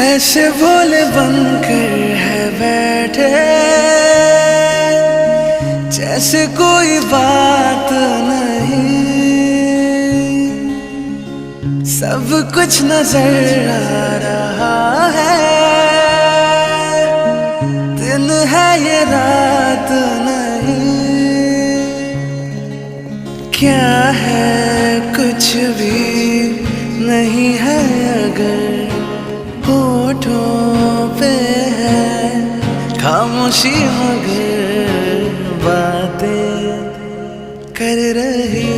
ऐसे भोले बनकर है बैठे जैसे कोई बात नहीं। सब कुछ नजर आ रहा है, दिन है ये रात नहीं। क्या है कुछ भी नहीं है अगर होठों पे है खामोशी, मगर बातें कर रही